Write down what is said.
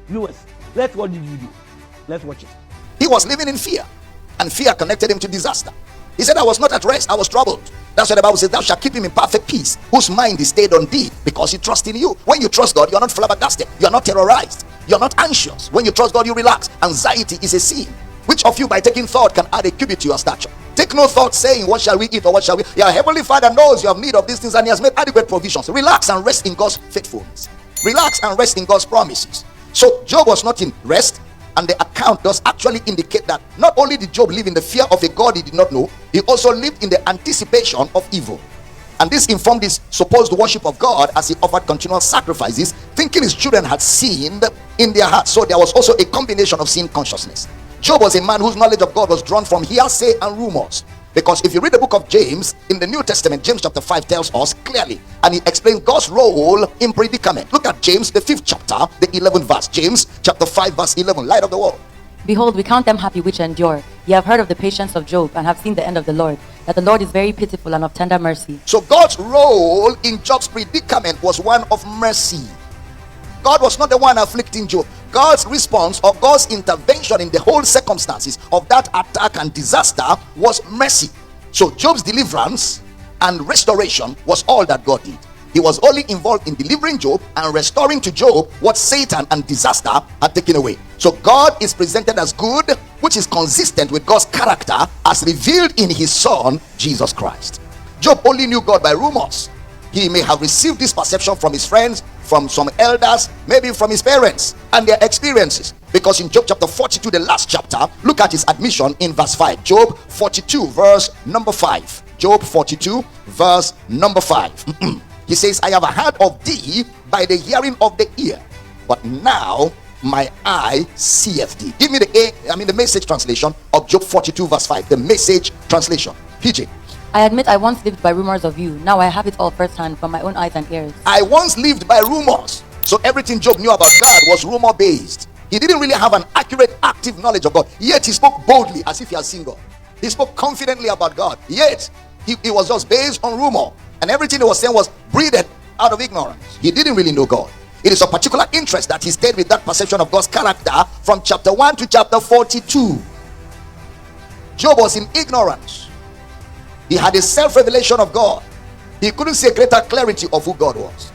Viewers, what did you do? Let's watch it. He was living in fear, and fear connected him to disaster. He said, I was not at rest, I was troubled. That's why the Bible says, thou shalt keep him in perfect peace, whose mind is stayed on thee, because he trusts in you. When you trust God, you're not flabbergasted, you're not terrorized, you're not anxious. When you trust God, you relax. Anxiety is a sin. Which of you, by taking thought, can add a cubit to your stature? Take no thought saying, what shall we eat, or what shall we? Your heavenly Father knows you have need of these things, and he has made adequate provisions. Relax and rest in God's faithfulness. Relax and rest in God's promises. So Job was not in rest, and the account does actually indicate that not only did Job live in the fear of a God he did not know, he also lived in the anticipation of evil. And this informed his supposed worship of God as he offered continual sacrifices, thinking his children had sinned in their hearts. So there was also a combination of sin consciousness. Job was a man whose knowledge of God was drawn from hearsay and rumors. Because if you read the book of James in the New Testament, James chapter 5 tells us clearly, and he explains God's role in predicament. Look at James, the 5th chapter, the 11th verse. James chapter 5 verse 11, light of the world. Behold, we count them happy which endure. Ye have heard of the patience of Job, and have seen the end of the Lord, that the Lord is very pitiful and of tender mercy. So God's role in Job's predicament was one of mercy. God was not the one afflicting Job. God's response, or God's intervention in the whole circumstances of that attack and disaster, was mercy. So Job's deliverance and restoration was all that God did. He was only involved in delivering Job and restoring to Job what Satan and disaster had taken away. So God is presented as good, which is consistent with God's character as revealed in his Son, Jesus Christ. Job only knew God by rumors. He may have received this perception from his friends, from some elders, maybe from his parents and their experiences. Because in Job chapter 42, the last chapter, look at his admission in verse 5. Job 42 verse number 5. Job 42 verse number 5. He says, I have heard of thee by the hearing of the ear, but now my eye seeth thee. Give me the Message translation of Job 42 verse 5. The Message translation. PJ. I admit I once lived by rumors of you. Now I have it all firsthand from my own eyes and ears. I once lived by rumors. So everything Job knew about God was rumor based. He didn't really have an accurate, active knowledge of God. Yet he spoke boldly as if he had seen God. He spoke confidently about God. Yet he was just based on rumor. And everything he was saying was breathed out of ignorance. He didn't really know God. It is of particular interest that he stayed with that perception of God's character from chapter 1 to chapter 42. Job was in ignorance. He had a self-revelation of God. He couldn't see a greater clarity of who God was.